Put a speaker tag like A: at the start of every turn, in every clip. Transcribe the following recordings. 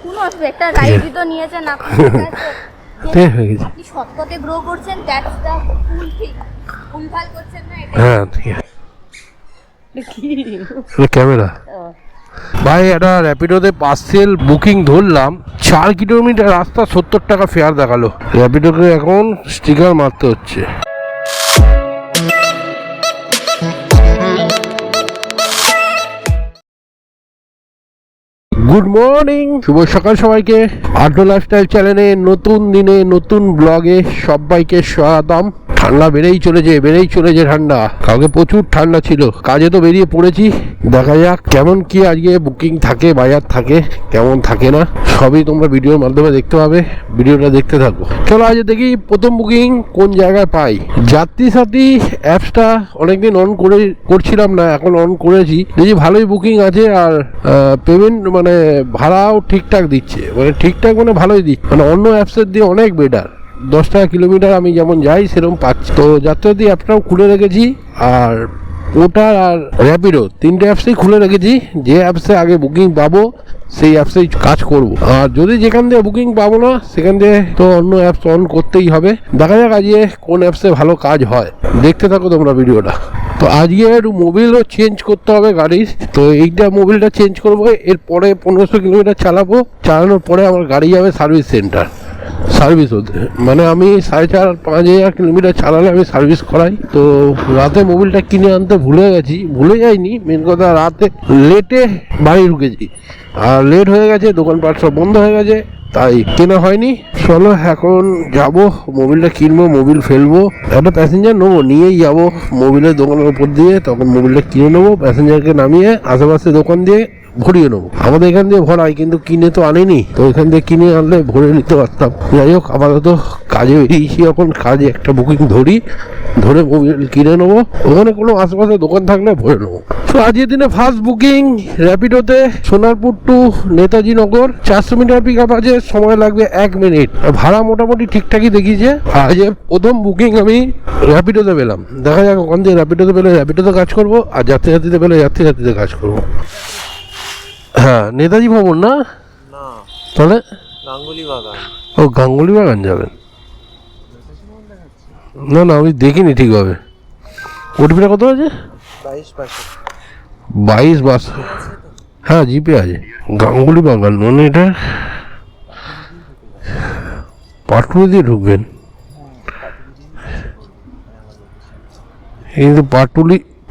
A: কোনো অসুবিধা একটা রাইডই তো নিয়েছেন আপনি আপনি সৎপথে গ্রো করছেন দ্যাটস দ্য ফুল থিং ভুলভাল করছেন না এটা
B: হ্যাঁ ঠিক আছে কি ক্যামেরা ভাই একটা র্যাপিডোতে পার্সেল বুকিং ধরলাম 4 কিলোমিটার রাস্তা 70 টাকা ফেয়ার দেখালো র্যাপিডোকে এখন স্টিকার মারতে হচ্ছে গুড মর্নিং শুভ সকাল সবাইকে আড্ডা লাইফস্টাইল চ্যানেলে নতুন দিনে নতুন ব্লগে সবাইকে স্বাগতম ঠান্ডা বেড়েই চলেছে ঠান্ডা কালকে প্রচুর ঠান্ডা ছিল কাজে তো বেরিয়ে পড়েছি দেখা যাক কেমন কি আজকে বুকিং থাকে বাজার থাকে কেমন থাকে না সবই তোমরা ভিডিওর মাধ্যমে দেখতে পাবে ভিডিওটা দেখতে থাকো চলো আজ দেখি প্রথম বুকিং কোন জায়গায় পাই যাত্রী সাথী অ্যাপসটা অনেকদিন অন করছিলাম না এখন অন করেছি দেখি ভালোই বুকিং আছে আর পেমেন্ট মানে ভাড়াও ঠিকঠাক দিচ্ছে মানে ঠিকঠাক মানে ভালোই দিচ্ছে মানে অন্য অ্যাপসের দিয়ে অনেক বেটার 10 টাকা কিলোমিটার আমি যেমন যাই সেরকম পাচ্ছি তো যাত্রাবাদী অ্যাপটাও খুলে রেখেছি আর ওটার আর র্যাপিডো তিনটে অ্যাপসেই খুলে রেখেছি যে অ্যাপসে আগে বুকিং পাবো সেই অ্যাপসেই কাজ করব আর যদি যেখান দিয়ে বুকিং পাবো না সেখান দিয়ে তো অন্য অ্যাপস অন করতেই হবে দেখা যাক আজকে কোন অ্যাপসে ভালো কাজ হয় দেখতে থাকো তোমরা ভিডিওটা তো আজকে একটু মোবিলও চেঞ্জ করতে হবে গাড়ির তো এইটা মোবিলটা চেঞ্জ করবো এরপরে 1500 কিলোমিটার চালানোর পরে আমার গাড়ি যাবে সার্ভিস সেন্টার সার্ভিস হতে মানে আমি 4,500-5,000 কিলোমিটার চালালে আমি সার্ভিস করাই তো রাতে মোবিলটা কিনে আনতে ভুলে যাইনি মেন কথা রাতে লেটে বাড়ি ঢুকেছি আর লেট হয়ে গেছে দোকানপাট সব বন্ধ হয়ে গেছে তাই কেনা হয়নি চলো এখন যাব মোবিলটা কিনবো মোবিল ফেলবো একটা প্যাসেঞ্জার নেবো নিয়েই যাবো মোবিলের দোকানের উপর দিয়ে তখন মোবিলটা কিনে নেবো প্যাসেঞ্জারকে নামিয়ে আশেপাশে দোকান দিয়ে ভরিয়ে নেবো আমাদের এখান দিয়ে ভরাই কিন্তু কিনে তো আনিনি তো এখান দিয়ে কিনে আনলে ভরে নিতে পারতাম যাই হোক আপাতত কাজে বেরিয়েছি এখন কাজে একটা বুকিং ধরে মোবিল কিনে নেবো ওখানে কোনো আশেপাশে দোকান থাকলে ভরে নেবো তো আজকের দিনে ফার্স্ট বুকিং র্যাপিডোতে Sonarpur to Netaji Nagar 400 metre pick up আছে সময় লাগবে 1 মিনিট ভাড়া মোটামুটি ঠিকঠাকই দেখিয়েছে আজ প্রথম বুকিং আমি র্যাপিডোতে পেলাম দেখা যাক ওখান দিয়ে র্যাপিডোতে পেলে র্যাপিডোতে কাজ করবো আর যাত্রীতে পেলে যাত্রীতে কাজ করবো হ্যাঁ নেতাজি ভবন না তাহলে ও গাঙ্গুলি বাগান যাবেন না আমি দেখিনি ঠিকভাবে ওটিপিটা কত আছে 22 বাস হ্যাঁ জিপে আছে গাঙ্গুলি বাগান মানে এটা পাটুলি দিয়ে ঢুকবেন কিন্তু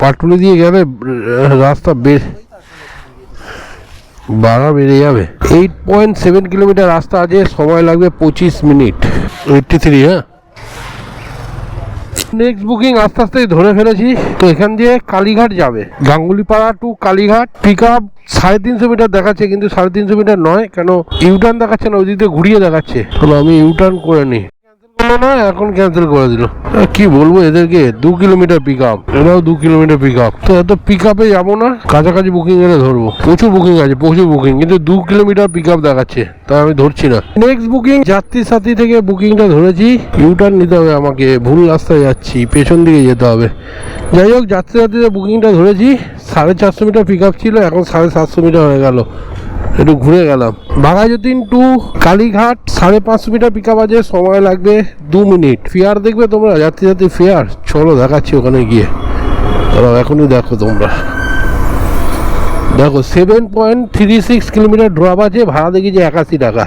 B: পাটুলি দিয়ে গেলে রাস্তা বেশ ভাড়া বেড়ে যাবে 8.7 কিলোমিটার রাস্তা আছে সময় লাগবে 25 মিনিট 83 হ্যাঁ নেক্সট বুকিং আস্তে আস্তে ধরে ফেলেছি তো এখান দিয়ে কালীঘাট যাবে Gangulipara to Kalighat pick up 350 metre দেখাচ্ছে কিন্তু 350 মিটার নয় কেন ইউটার্ন দেখাচ্ছে না ওই দিকে ঘুরিয়ে দেখাচ্ছে চলো আমি ইউটার্ন করে নিই না এখন ক্যান্সেল করে দিল কি বলবো এদেরকে 2 কিলোমিটার পিক আপ এরাও 2 কিলোমিটার পিক আপ তো এত পিক আপে যাবো না কাছাকাছি বুকিং এলে ধরবো প্রচুর বুকিং আছে প্রচুর বুকিং কিন্তু 2 কিলোমিটার পিক আপ দেখাচ্ছে তাই আমি ধরছি না নেক্সট বুকিং যাত্রী সাথী থেকে বুকিংটা ধরেছি ইউটার্ন নিতে হবে আমাকে ভুল রাস্তায় যাচ্ছি পেছন দিকে যেতে হবে যাই হোক যাত্রী সাথীতে বুকিংটা ধরেছি 450 মিটার পিক আপ ছিল এখন 750 মিটার হয়ে গেল একটু ঘুরে গেলাম Baghajatin to Kalighat 550 metre pick up আছে সময় লাগবে 2 মিনিট ফেয়ার দেখবে তোমরা যাত্রী ফেয়ার চলো দেখাচ্ছি ওখানে গিয়ে তাহলে এখনই দেখো তোমরা দেখো 7.36 কিলোমিটার ড্রপ আছে ভাড়া দেখি যে 81 টাকা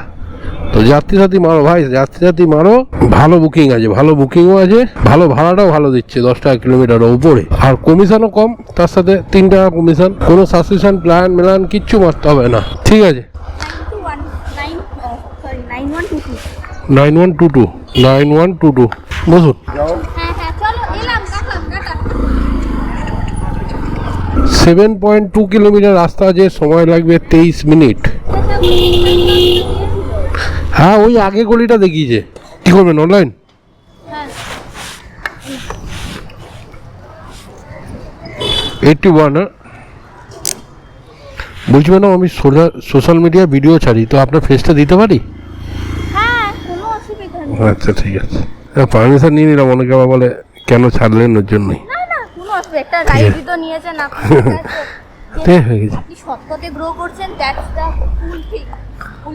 B: তো যাত্রী সাথী মারো ভাই যাত্রী সাথী মারো ভালো বুকিং আছে ভালো বুকিংও আছে ভালো ভাড়াটাও ভালো দিচ্ছে 10 টাকা কিলোমিটারের উপরে আর কমিশনও কম তার সাথে 3 টাকা কমিশন কোনো সাবস্ক্রিপশন প্ল্যান মেলান কিচ্ছু মারতে হবে না ঠিক আছে 9122 বসুন 7.2 কিলোমিটার রাস্তা আছে সময় লাগবে 23 মিনিট হ্যাঁ ওই আগে গলিটা দেখিয়েছে কি করবেন অনলাইন এইটটি ওয়ান বলছি ম্যাডাম আমি সোশ্যাল মিডিয়া ভিডিও ছাড়ি তো আপনার ফেসটা দিতে পারি আচ্ছা ঠিক আছে পারমিশন নিয়ে নিলাম অনেকে আবার বলে কেন ছাড়লেন ওর জন্যই
A: একটা রাইডই তো নিয়েছেন আপনি
B: হয়ে গেছে
A: আপনি সৎপথে গ্রো করছেন দ্যাটস দ্য ফুল থিং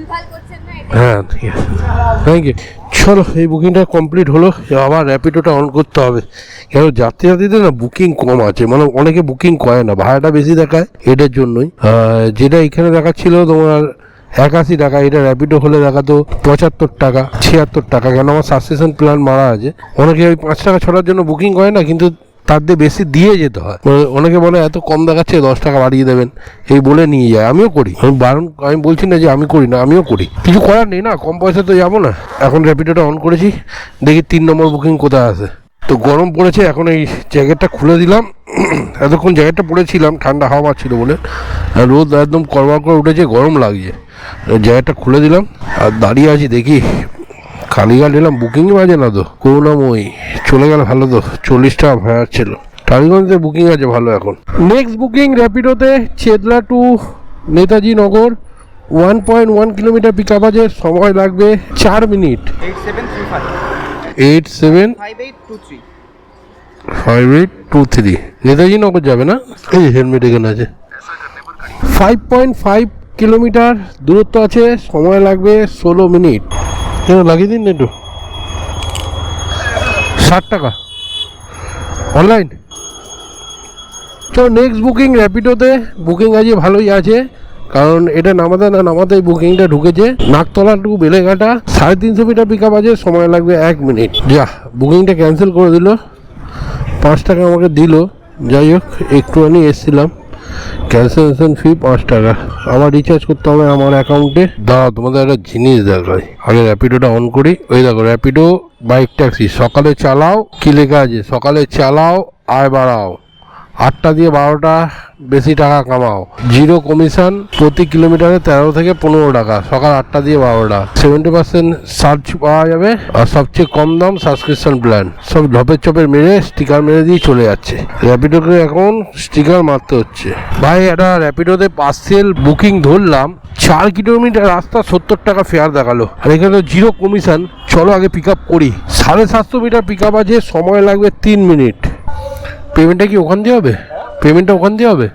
A: ভুলভাল করছেন না এটা।
B: হ্যাঁ ঠিক আছে, থ্যাংক ইউ। চলো এই বুকিংটা কমপ্লিট হলো, আবার র্যাপিডোটা অন করতে হবে। কেন যাত্রীদের না বুকিং কম আছে, মানে অনেকে বুকিং করে না, ভাড়াটা বেশি দেখায় এটার জন্যই। যেটা এখানে দেখাচ্ছিল তোমার 81 টাকা, এটা র্যাপিডো হলে দেখাতো 75 টাকা 76 টাকা। কেন আমার সাবস্ক্রিপশন প্ল্যান মারা আছে, অনেকে ওই 5 টাকা ছড়ার জন্য বুকিং করে না, কিন্তু তার দিয়ে বেশি দিয়ে যেতে হয়। অনেকে বলে এত কম দেখাচ্ছে 10 টাকা বাড়িয়ে দেবেন, এই বলে নিয়ে যায়। আমিও করি, আমি বলছি না যে আমি করি না, আমিও করি, কিছু করার নেই না, কম পয়সা তো যাবো না। এখন র্যাপিডোটা অন করেছি, দেখি 3 নম্বর বুকিং কোথায় আছে। তো গরম পড়েছে, এখন এই জ্যাকেটটা খুলে দিলাম। এতক্ষণ জ্যাকেটটা পরেছিলাম, ঠান্ডা হাওয়া ছিল বলে, রোদ একদম করবার করে উঠেছে, গরম লাগছে। জ্যাকেটটা খুলে দিলাম আর দাঁড়িয়ে আছি, দেখি কালীঘাট এলাম, বুকিংই বাজে না তো, করুণাময়ী চলে গেল, ভালো তো 40 টাকা ভাড়া ছিল। টালিগঞ্জে বুকিং আছে ভালো এখন। নেক্সট বুকিং র্যাপিডোতে Chetla to Netaji Nagar, 1.1 kilometre pick up আছে, সময় লাগবে 4 মিনিট। 8735 নেতাজি নগর যাবে না, এই হেলমেট এখানে আছে। 5.5 কিলোমিটার দূরত্ব আছে, সময় লাগবে 16 মিনিট। কেন লাগিয়ে দিন একটু, 60 টাকা অনলাইন। চলো নেক্সট বুকিং র্যাপিডোতে, বুকিং আজকে ভালোই আছে, কারণ এটা নামাতেই বুকিংটা ঢুকেছে। Naktala to Beleghata 350 metre pick up আছে, সময় লাগবে 1 মিনিট। যা বুকিংটা ক্যান্সেল করে দিল, 5 টাকা আমাকে দিল। যাই হোক, একটুখানি এসছিলাম, ক্যান্সেলেশন ফি 5 টাকা, আবার রিচার্জ করতে হবে আমার অ্যাকাউন্টে। দাঁড়াও তোমাদের একটা জিনিস দেখাই, আগে র্যাপিডোটা অন করি। ওই দেখো র্যাপিডো বাইক ট্যাক্সি, সকালে চালাও, কি লেখা আছে, সকালে চালাও আয় বাড়াও, 8টা দিয়ে 12টা বেশি টাকা কামাও, 0 কমিশন, প্রতি কিলোমিটারে 13 থেকে 15 টাকা, সকাল 8টা দিয়ে 12টা, 70% সার্চ পাওয়া যাবে, আর সবচেয়ে কম দাম সাবস্ক্রিপশন প্ল্যান। সব ঢপের চপের মেরে স্টিকার মেরে দিয়ে চলে যাচ্ছে। র্যাপিডোকে এখন স্টিকার মারতে হচ্ছে। ভাই একটা র্যাপিডোতে পার্সেল বুকিং ধরলাম, 4 কিলোমিটার রাস্তা 70 টাকা ফেয়ার দেখালো, আর এখানে তো 0 কমিশন। চলো আগে পিক আপ করি, 750 মিটার পিক আপ আছে, সময় লাগবে 3 মিনিট। পেমেন্টটা কি ওখান দিয়ে হবে? পেমেন্টটা ওখান দিয়ে হবে,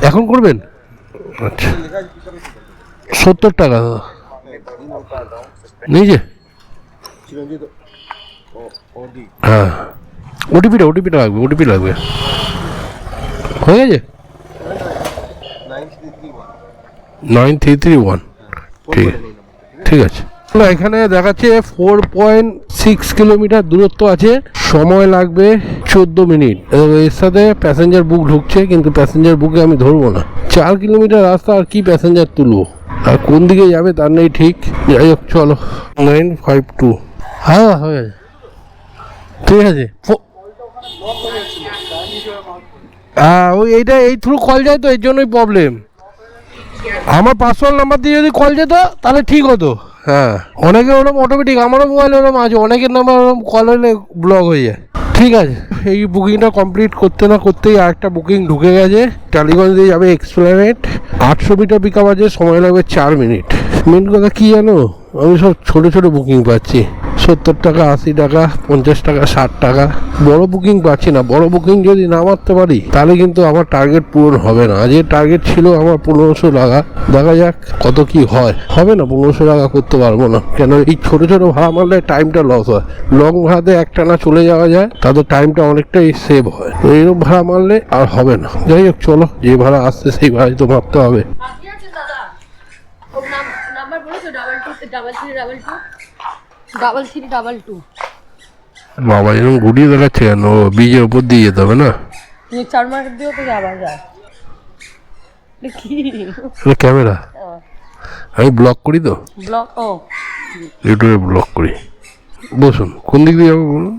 B: এখন করবেন? আচ্ছা 70 টাকা নিজে, হ্যাঁ ওটিপিটা লাগবে, ওটিপি লাগবে। হয়ে গেছে 9331, ঠিক আছে। এখানে দেখাচ্ছে 4.6 কিলোমিটার দূরত্ব আছে, সময় লাগবে 14 মিনিট। এর সাথে প্যাসেঞ্জার বুক ঢুকছে, কিন্তু প্যাসেঞ্জার বুকে আমি ধরবো না, 4 কিলোমিটার রাস্তা আর কি প্যাসেঞ্জার তুলবো, আর কোন দিকে যাবে তার নেই ঠিক। যাই হোক চলো, 952, হ্যাঁ হয়ে গেছে, ঠিক আছে। ওই এইটা এই থ্রু কল যায় তো, এর জন্যই প্রবলেম। আমার পার্সোনাল নাম্বার দিয়ে যদি কল যেত তাহলে ঠিক হতো। হ্যাঁ অনেকে ওরকম অটোমেটিক, আমারও মোবাইলে ওরকম আছে, অনেকের নাম্বার ওরকম কল হলে ব্লক হয়ে যায়। ঠিক আছে, এই বুকিংটা কমপ্লিট করতে না করতেই আরেকটা বুকিং ঢুকে গেছে, টালিগঞ্জ দিয়ে যাবে এক্সপ্লেনেড, 800 মিটার পিক আপ আছে, সময় লাগবে 4 মিনিট। মেন কথা কি জানো, আমি সব ছোট বুকিং পাচ্ছি, 70 টাকা 80 টাকা 50 টাকা 60 টাকা, বড় বুকিং পাচ্ছি না। বড় বুকিং যদি না মারতে পারি তাহলে কিন্তু আমার টার্গেট পূরণ হবে না। আজকের টার্গেট ছিল আমার 1500 টাকা, দেখা যাক কত কি হয়। হবে না, 1500 টাকা করতে পারবো না, কেন এই ছোট ভাড়া মারলে টাইমটা লস হয়। লং ভাড়াতে একটানা চলে যাওয়া যায়, তাদের টাইমটা অনেকটাই সেভ হয়। তো এইরকম ভাড়া মারলে আর হবে না। যাই হোক চলো, যে ভাড়া আসছে সেই ভাড়াই তো মারতে হবে।
A: নাম্বার বলেছো 22322
B: বাবা এরকম ঘুরিয়ে দেখাচ্ছে কেন, বীজের উপর দিয়ে যেতে হবে না,
A: 4 মার্কেট দিয়েও তো যাওয়া যায়। কি
B: ক্যামেরা আমি ব্লক করি তো,
A: ব্লক
B: ইউটিউবে ব্লক করি। বসুন, কোন দিক দিয়ে যাবো বলুন?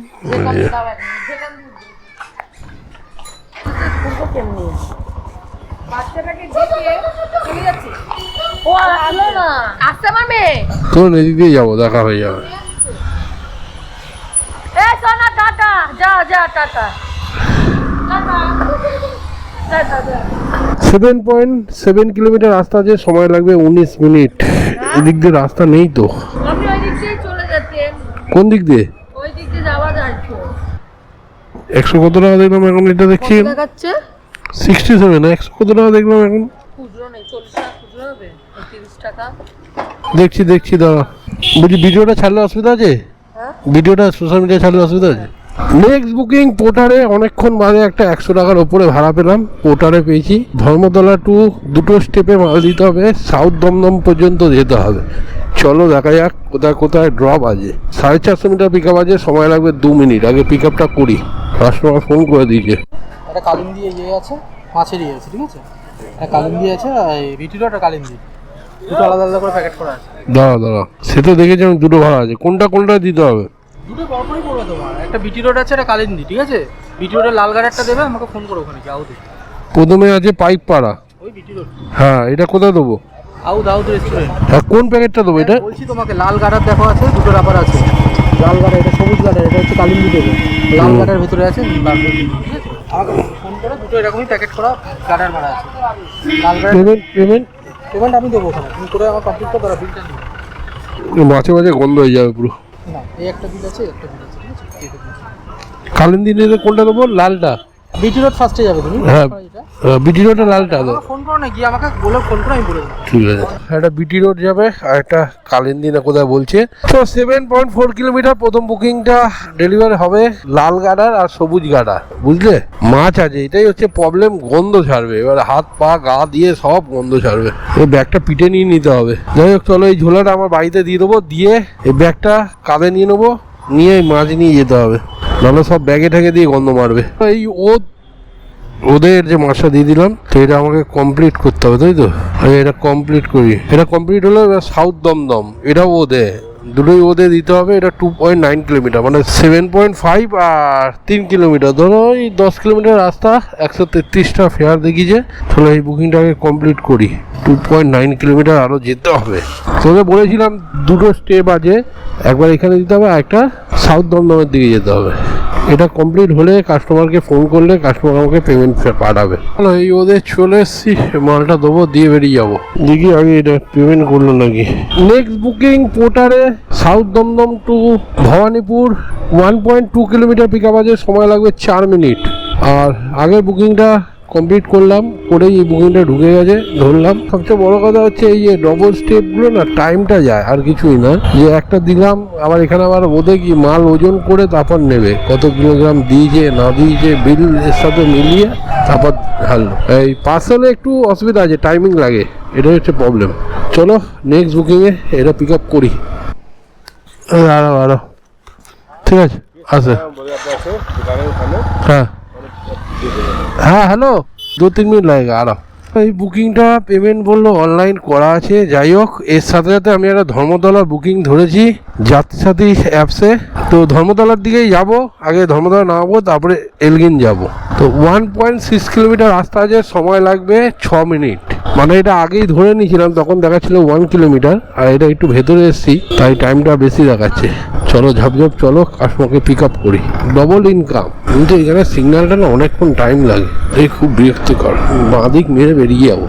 B: কোন এদিক দিয়ে যাবো, দেখা হয়ে যাবে। 7.7 কিলোমিটার রাস্তা আছে, সময় লাগবে 19 মিনিট। এদিক দিয়ে রাস্তা নেই তো, কোন দিক দিয়ে? 100 কত টাকা দেখলাম এখন, এটা দেখছি 67 না, 100 কত টাকা দেখলাম এখন,
C: 30 টাকা।
B: দেখছি দাদা, বলছি ভিডিওটা ছাড়লে অসুবিধা আছে?
C: হ্যাঁ
B: ভিডিওটা সোশ্যাল মিডিয়ায় ছাড়লে অসুবিধা আছে? নেক্সট বুকিং পোর্টারে অনেকক্ষণ বাদে একটা 100 টাকার ওপরে ভাড়া পেলাম, পোর্টারে পেয়েছি। ধর্মতলা টু দুটো স্টেপে মাল দিতে হবে, সাউথ দমদম পর্যন্ত যেতে হবে। চলো দেখা যাক কোথায় কোথায় ড্রপ আছে। 450 মিটার পিক আপ আছে, সময় লাগবে 2 মিনিট। আগে পিক আপটা করি, কাস্টমার ফোন করে দিয়েছে।
C: একটা কালিন্দি আছে, মাছেরই আছে, ঠিক আছে? একটা কালিন্দি আছে, ভিটিরও একটা কালিন্দি, দুটো আলাদা আলাদা করে প্যাকেট করা আছে।
B: দাঁড়া সে তো দেখেছি আমি, দুটো ভাড়া আছে। কোনটা দিতে হবে?
C: দুটো পরপরই করবে তোমার। একটা বিটি রোড আছে, একটা কালিন্দি, ঠিক আছে? বিটি রোডের লাল গাড়ারটা দেবে, আমাকে ফোন করো, ওখানে যাও দেখি।
B: প্রথমে আছে পাইপ পাড়া।
C: ওই বিটি রোড।
B: হ্যাঁ, এটা কোথায় দেবো?
C: আউদ রেস্টুরেন্ট।
B: হ্যাঁ, কোন প্যাকেটটা দেবো এটা?
C: বলছি তোমাকে, লাল গাড়ার দেখো আছে, দুটো রাবার আছে। লাল গাড়া, এটা সবুজ গাড়া, এটা হচ্ছে কালিন্দি দেবে। লাল গাড়ার ভিতরে আছে লাল গাড়া, ঠিক আছে? আমাকে ফোন করে দুটো এরকমই প্যাকেট করা গাড়ার ভাড়া আছে। লাল গাড়া পেমেন্ট আমি দেবো ওখানে, তুমি করে আমার কমপ্লিট করে দাও, বিলটা নিও।
B: মাঝে গন্ধ হয়ে যাবে পুরো।
C: না, এই একটা বিল আছে, একটা বিল আছে, ঠিক আছে? এইটা দিন।
B: কালিন্দি নিলে কোনটা দেবো? লালটা?
C: বিটি রোড ফার্স্টে যাবে তুমি।
B: হ্যাঁ,
C: এটা
B: বিটি রোডটা লালটা দাও।
C: ফোন করো না, গিয়ে আমাকে বলে ফোন করে আমি বলে দেবো।
B: ঠিক আছে, একটা বিটি রোড যাবে আর একটা কালিন্দি না কোথায় বলছে। তো 7.4 কিলোমিটার প্রথম বুকিংটা ডেলিভার হবে, লাল গাডার আর সবুজ গাডার, বুঝলে? মাছ আছে, এটাই হচ্ছে প্রবলেম, গন্ধ ছাড়বে। এবার হাত পা গা দিয়ে সব গন্ধ ছাড়বে। এই ব্যাগটা পিঠে নিয়ে নিতে হবে। যাই হোক, চলো এই ঝোলাটা আমার বাড়িতে দিয়ে দেবো, দিয়ে এই ব্যাগটা কাঁধে নিয়ে নেবো, নিয়ে এই মাছ নিয়ে যেতে হবে, নাহলে সব ব্যাগে ঠেকে দিয়ে গন্ধ মারবে। এই ওদের যে মাছটা দিয়ে দিলাম, তো এটা আমাকে কমপ্লিট করতে হবে, তাই তো? এটা কমপ্লিট করি, এটা কমপ্লিট হলো। এবার সাউথ দমদম, এটাও ওদের, দুটোই ওদের দিতে হবে। এটা 2.9 কিলোমিটার, মানে 7.5 আর 3 কিলোমিটার, ধরো ওই 10 কিলোমিটার রাস্তা, 133 টাকা ফেয়ার দেখিয়েছে। তাহলে এই বুকিংটাকে কমপ্লিট করি। 2.9 কিলোমিটার আরও যেতে হবে। তোদের বলেছিলাম দুটো স্টেপ আছে, একবার এখানে দিতে হবে, আর একটা সাউথ দমদমের দিকে যেতে হবে। এটা কমপ্লিট হলে কাস্টমারকে ফোন করলে কাস্টমার আমাকে পেমেন্ট পাঠাবে। হ্যালো, এই ওদের চলে এসছি, মালটা দেবো, দিয়ে বেরিয়ে যাবো। দেখি আগে এটা পেমেন্ট করলো নাকি। নেক্সট বুকিং পোর্টারে South Dum Dum to Bhowanipore 1.2 kilometre pick up আছে, সময় লাগবে 4 মিনিট। আর আগের বুকিংটা কমপ্লিট করলাম, করেই এই বুকিংটা ঢুকে গেছে, ধরলাম। সবচেয়ে বড় কথা হচ্ছে এই যে ডবল স্টেপগুলো না, টাইমটা যায়, আর কিছুই না। যে একটা দিলাম, আবার এখানে আবার ওদের কি মাল ওজন করে তারপর নেবে, কত কিলোগ্রাম দিয়েছে না দিয়েছে বিল এর সাথে মিলিয়ে তারপর ঢাললো। এই পার্সেলে একটু অসুবিধা আছে, টাইমিং লাগে, এটাই হচ্ছে প্রবলেম। চলো নেক্সট বুকিংয়ে এটা পিক আপ করি। আরো ঠিক আছে, আছে। হ্যাঁ হ্যালো, 2-3 মিনিট লাগে আরাম। এই বুকিংটা পেমেন্ট বললো অনলাইন করা আছে। যাই হোক, এর সাথে সাথে আমি একটা ধর্মতলার বুকিং ধরেছি যাত্রীসাথী অ্যাপসে। তো ধর্মতলার দিকেই যাব, আগে ধর্মতলা নামাবো, তারপরে এলগিন যাব। তো 1.6 কিলোমিটার রাস্তা আছে, সময় লাগবে 6 মিনিট। মানে এটা আগেই ধরে নিয়েছিলাম, তখন দেখাচ্ছিল 1 কিলোমিটার, আর এটা একটু ভেতরে এসেছি তাই টাইমটা বেশি দেখাচ্ছে। চলো ঝাপঝাপ, চলো কাস্টমারকে পিক আপ করি। ডবল ইনকাম, কিন্তু এখানে সিগন্যালটা না অনেকক্ষণ টাইম লাগে, এই খুব বিরক্তিকর। বাঁদিক মেরে বেরিয়ে যাবো।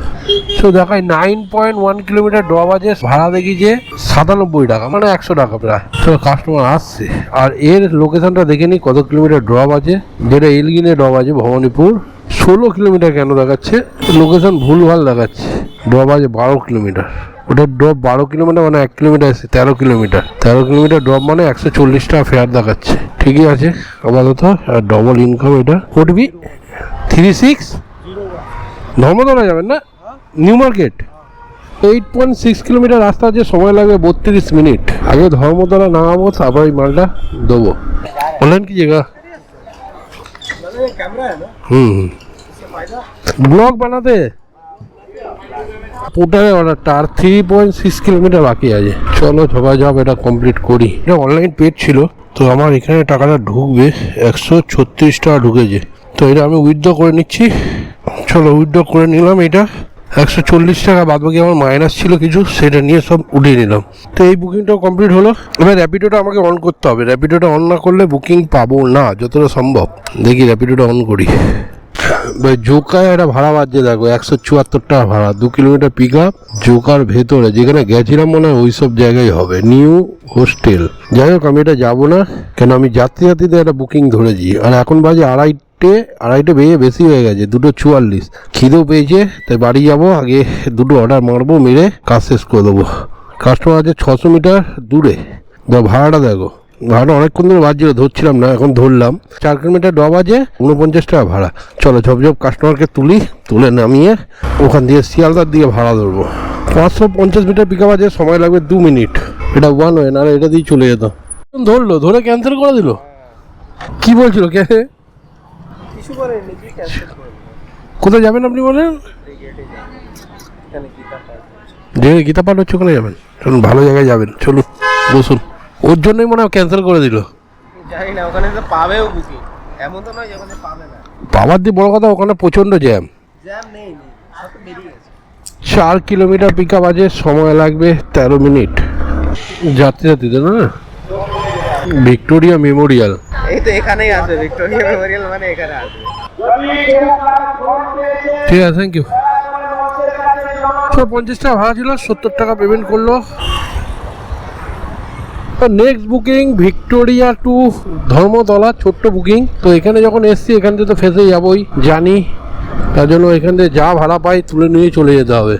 B: তো দেখায় 9.1 কিলোমিটার ড্রপ আছে, ভাড়া দেখি যে 97 টাকা, মানে 100 টাকা প্রায়। তো কাস্টমার আসছে, আর এর লোকেশনটা দেখে নিই কত কিলোমিটার ড্রপ আছে। যেটা এলগিনে ড্রপ আছে ভবানীপুর, 16 কিলোমিটার কেন দেখাচ্ছে, লোকেশন ভুলভাল দেখাচ্ছে। ড্রপ আছে 12 কিলোমিটার, ওটা ড্রপ 12 কিলোমিটার মানে 1 কিলোমিটার আছে 13 কিলোমিটার। 13 কিলোমিটার ড্রপ মানে 140 টাকা ফেয়ার দেখাচ্ছে। ঠিকই আছে আপাতত। আর ডবল ইনকাম, এটা ওটিপি 36 ধর্মতলা যাবেন না, নিউ মার্কেট। 8.6 কিলোমিটার রাস্তা আছে, সময় লাগবে 32 মিনিট। আগে ধর্মতলা নামাবো, তারপর এই মালটা দেবো। বললেন কি জায়গা? ব্লগ বানাতে পোর্টারে অর্ডারটা আর 3.6 কিলোমিটার বাকি আছে। চলো সবাই যাব, এটা কমপ্লিট করি। এটা অনলাইন পেড ছিল, তো আমার এখানে টাকাটা ঢুকবে, 136 টাকা ঢুকেছে। তো এটা আমি উইথড্র করে নিচ্ছি। চলো উইথড্র করে নিলাম, এটা 140 টাকা, বাদ বাকি আমার মাইনাস ছিল কিছু, সেটা নিয়ে সব উঠিয়ে নিলাম। তো এই বুকিংটাও কমপ্লিট হলো। এবার র্যাপিডোটা আমাকে অন করতে হবে, র্যাপিডোটা অন না করলে বুকিং পাবো না যতটা সম্ভব। দেখি র্যাপিডোটা অন করি। জোকায় একটা ভাড়া বাজছে, দেখো 174 টাকা ভাড়া, 2 কিলোমিটার পিক আপ। জোকার ভেতরে যেখানে গেছিলাম মনে হয় ওই সব জায়গায় হবে, নিউ হোস্টেল। যাই হোক, আমি এটা যাবো না, কেন আমি যাত্রীদের একটা বুকিং ধরেছি, আর এখন বাজে আড়াইটে বেজে বেশি হয়ে গেছে, 2:44। খিদেও পেয়েছে, তাই বাড়ি যাব, আগে দুটো অর্ডার মারবো, মেরে কাজ শেষ করে দেবো। কাস্টমার আছে 600 মিটার দূরে। ভাড়াটা দেখো, ভাড়া অনেকক্ষণ ধরে বাজছিল, ধরছিলাম না, এখন ধরলাম। 4 কিলোমিটার ডব আছে, 49 টাকা ভাড়া। চলো ঝপঝপ কাস্টমারকে তুলে নামিয়ে ওখান দিয়ে শিয়ালদার দিকে ভাড়া ধরবো। 550 মিটার পিক আপ আছে, সময় লাগবে 2 মিনিট। এটা 1 ওয়ে, না এটা দিয়ে চলে যেত। ধরলো, ধরে ক্যান্সেল করে দিল। কি বলছিল কে? কোথায় যাবেন আপনি বলেন? যে গীতা পাঠ হচ্ছে ওখানে যাবেন। চলুন, ভালো জায়গায় যাবেন, চলুন বসুন। ওর জন্যই মনে হয় ক্যান্সেল করে দিল।
C: জানি না, ওখানে তো পাবেও বুকিং, এমন তো নয় ওখানে পাবে না।
B: পাওয়ার দিয়ে বড় কথা, ওখানে প্রচণ্ড জ্যাম
C: নেই, সব বেরিয়ে গেছে।
B: 4 কিলোমিটার পিক আপ আছে, সময় লাগবে 13 মিনিট। যাত্রী না, ভিক্টোরিয়া মেমোরিয়াল।
C: এই তো এখানেই আসবে, ভিক্টোরিয়া মেমোরিয়াল মানে এখানে আসবে।
B: ঠিক আছে, থ্যাংক ইউ। 50 টাকা ভাড়া ছিল, 70 টাকা পেমেন্ট করলো। Next booking Victoria to Dharmatala, ছোট্ট বুকিং। তো এখানে যখন এসছি, এখান থেকে তো ফেসে যাবোই, জানি। তার জন্য এখান থেকে যা ভাড়া পাই তুলে নিয়ে চলে যেতে হবে।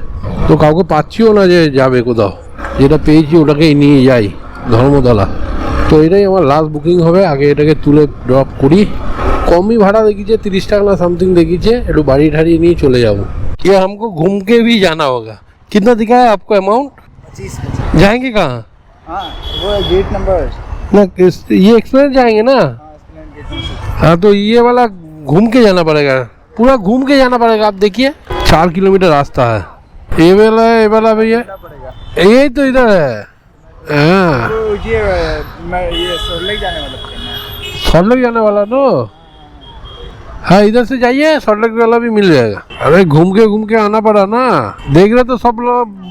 B: তো কাউকে পাচ্ছিও না যে যাবে কোথাও, যেটা পেয়েছি ওটাকেই নিয়ে যাই ধর্মতলা। তো এটাই আমার লাস্ট বুকিং হবে, আগে এটাকে তুলে ড্রপ করি। কমই ভাড়া দেখিয়েছে, 30 টাকা না সামথিং দেখিয়েছে, একটু বাড়ি ঠাড়িয়ে নিয়ে চলে যাবো। ये हमको घूम के भी जाना होगा। कितना दिखा है आपको अमाउंट?
C: 25।
B: जाएंगे कहाँ?
C: हाँ, वो गेट नंबर
B: ना ये एक्सप्लेन जाएंगे ना? हाँ, तो ये वाला घूम के जाना पड़ेगा, पूरा घूम के जाना पड़ेगा। आप देखिए 4 किलोमीटर रास्ता है। ये वाला भैया यही तो इधर है। हाँ,
C: ये सोललेक जाने वाला ट्रेन है।
B: सॉल्टलेक जाने वाला तो हाँ, इधर से जाइए, सॉल्टलेक वाला भी मिल जाएगा। अरे घूम के आना पड़ा ना, देख रहे तो सब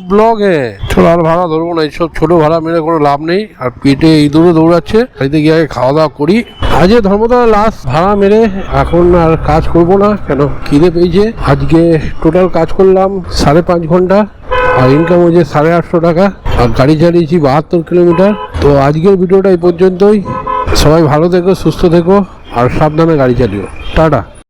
B: ब्लॉग है। চলো আর ভাড়া ধরবো না, এইসব ছোট ভাড়া মেরে কোনো লাভ নেই। আর পেটে ইঁদুরও দৌড়াচ্ছে, বাড়িতে গিয়ে আগে খাওয়া দাওয়া করি। আজ ধর্মতলা লাস্ট ভাড়া মেরে এখন আর কাজ করব না, কেন খিদে পেয়েছে। আজকে টোটাল কাজ করলাম 5.5 ঘন্টা, আর ইনকাম হয়েছে 850 টাকা, আর গাড়ি চালিয়েছি 72 কিলোমিটার। তো আজকের ভিডিওটা এই পর্যন্তই। সবাই ভালো থেকো, সুস্থ থেকো, আর সাবধানে গাড়ি চালিও। টাটা।